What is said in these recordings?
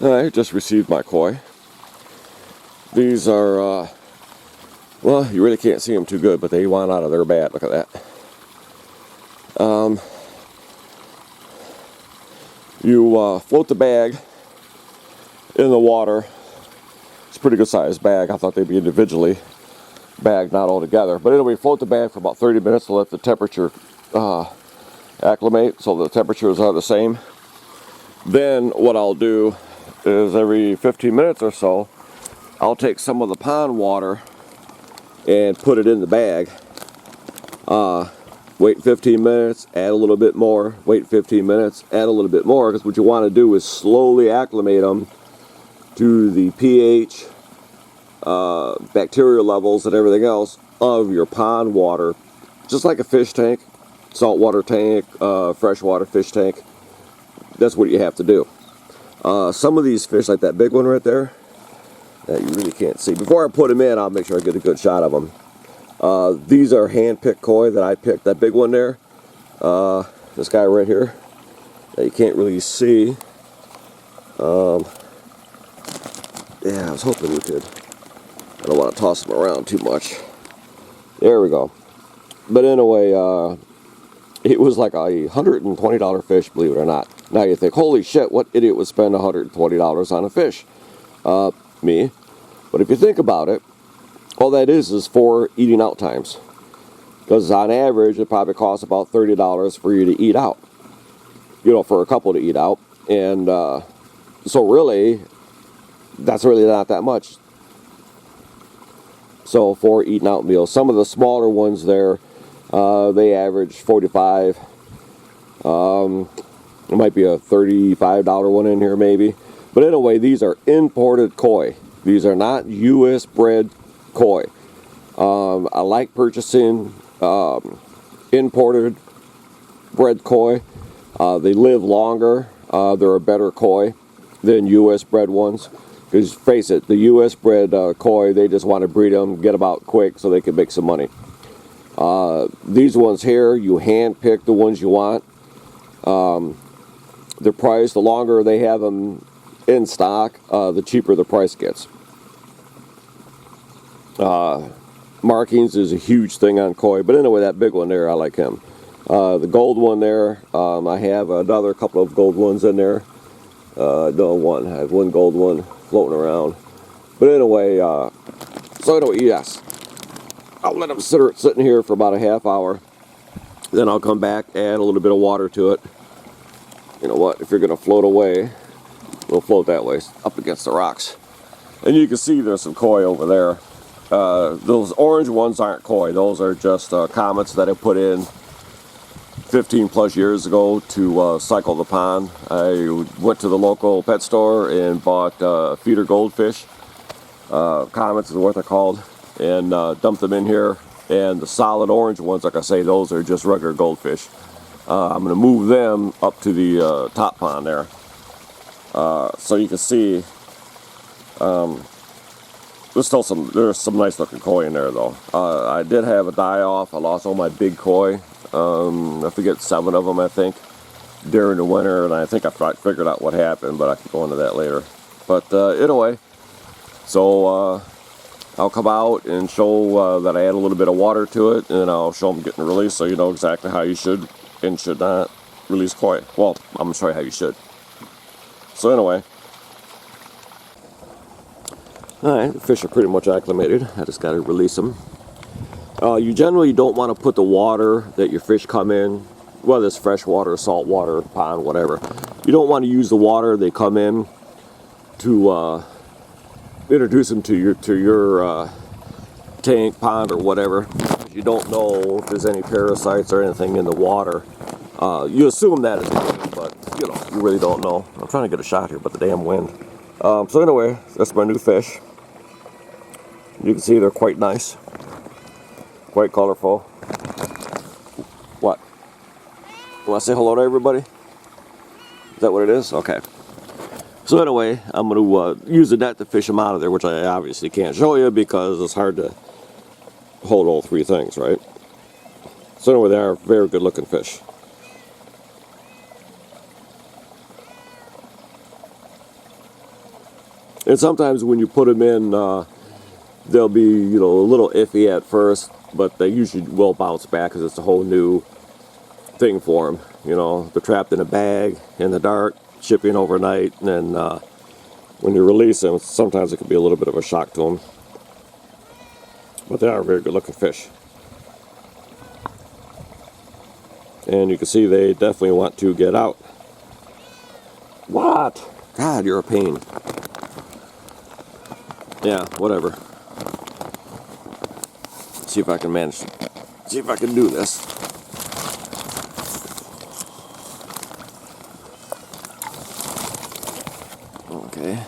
I just received my koi. These are, well, you really can't see them too good, but they want out of their bat. Look at that. You float the bag in the water. It's a pretty good sized bag. I thought they'd be individually bagged, not all together. But anyway, float the bag for about 30 minutes to let the temperature acclimate so the temperatures are the same. Then what I'll do is every 15 minutes or so, I'll take some of the pond water and put it in the bag. Wait 15 minutes, add a little bit more, wait 15 minutes, add a little bit more, because what you want to do is slowly acclimate them to the pH, bacterial levels, and everything else of your pond water. Just like a fish tank, saltwater tank, freshwater fish tank. That's what you have to do. Some of these fish, like that big one right there, that you really can't see. Before I put them in, I'll make sure I get a good shot of them. These are hand-picked koi that I picked. That big one there, this guy right here, that you can't really see. Yeah, I was hoping we could. I don't want to toss them around too much. There we go. But anyway, it was like a $120 fish, believe it or not. Now you think, holy shit, what idiot would spend $120 on a fish? Me. But if you think about it, all that is 4 eating out times. Because on average, it probably costs about $30 for you to eat out. You know, for a couple to eat out. And so really, that's really not that much. So 4 eating out meals. Some of the smaller ones there, they average $45. There might be a $35 one in here maybe. But anyway, these are imported koi. These are not U.S. bred koi. I like purchasing imported bred koi. They live longer. They're a better koi than U.S. bred ones. Because face it, the U.S. bred koi, they just want to breed them, get them out quick so they can make some money. These ones here, you hand pick the ones you want. The price, the longer they have them in stock, the cheaper the price gets. Markings is a huge thing on koi, but anyway, that big one there, I like him. The gold one there, I have another couple of gold ones in there. No, one. I have one gold one floating around. But anyway, so anyway, yes. I'll let them sitting here for about a half hour. Then I'll come back, add a little bit of water to it. You know what, if you're going to float away, we'll float that way, up against the rocks. And you can see there's some koi over there. Those orange ones aren't koi. Those are just comets that I put in 15 plus years ago to cycle the pond. I went to the local pet store and bought feeder goldfish. Comets is what they're called. And dumped them in here. And the solid orange ones, like I say, those are just regular goldfish. I'm going to move them up to the top pond there. So you can see there's some nice looking koi in there though. I did have a die off. I lost all my big koi. I forget 7 of them I think during the winter, and I think I figured out what happened, but I can go into that later. But anyway, so I'll come out and show that I add a little bit of water to it, and I'll show them getting released so you know exactly how you should and should not release koi. Well, I'm going to show you how you should. So anyway, alright, the fish are pretty much acclimated. I just got to release them. You generally don't want to put the water that your fish come in, whether it's fresh water, salt water, pond, whatever. You don't want to use the water they come in to introduce them to your tank, pond, or whatever. You don't know if there's any parasites or anything in the water. You assume that is good, but you know, you really don't know. I'm trying to get a shot here, but the damn wind. So anyway, that's my new fish. You can see they're quite nice, quite colorful. What? You want to say hello to everybody? Is that what it is? Okay. So anyway, I'm going to use the net to fish them out of there, which I obviously can't show you because it's hard to hold all 3 things, right? So anyway, they are very good looking fish. And sometimes when you put them in, they'll be, you know, a little iffy at first, but they usually will bounce back because it's a whole new thing for them. You know, they're trapped in a bag in the dark, shipping overnight, and then when you release them, sometimes it can be a little bit of a shock to them. But they are very good looking fish. And you can see they definitely want to get out. What? God, you're a pain. Yeah, whatever. See if I can manage. See if I can do this. Okay.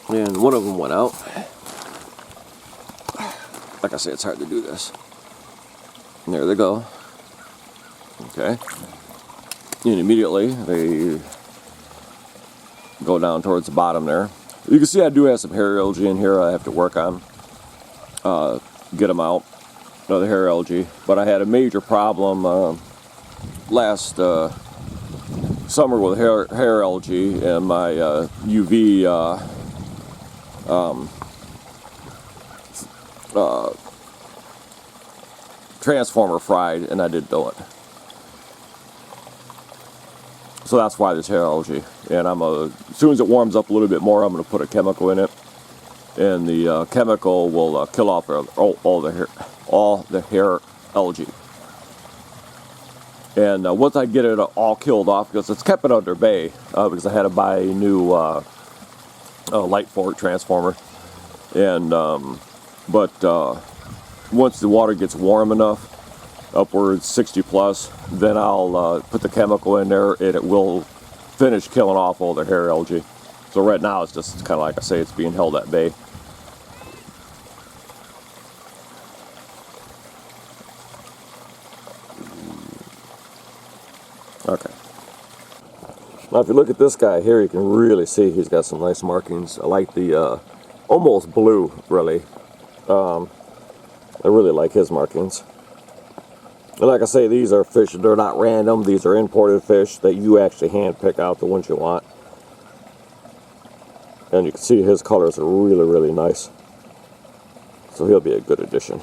And one of them went out. Like I say, it's hard to do this. And there they go. Okay. And immediately they go down towards the bottom there. You can see I do have some hair algae in here I have to work on. Get them out. Another hair algae. But I had a major problem last summer with hair algae, and my UV transformer fried, and I didn't do it. So that's why there's hair algae. And as soon as it warms up a little bit more, I'm going to put a chemical in it, and the chemical will kill off all the hair algae. And once I get it all killed off, because it's kept it under bay, because I had to buy a new light fork transformer, and once the water gets warm enough, upwards 60 plus, then I'll put the chemical in there, and it will finish killing off all the hair algae. So right now it's just kind of like I say, it's being held at bay. Okay. Now if you look at this guy here, you can really see he's got some nice markings. I like the almost blue, really. I really like his markings. And like I say, these are fish, they're not random. These are imported fish that you actually hand pick out the ones you want. And you can see his colors are really, really nice. So he'll be a good addition.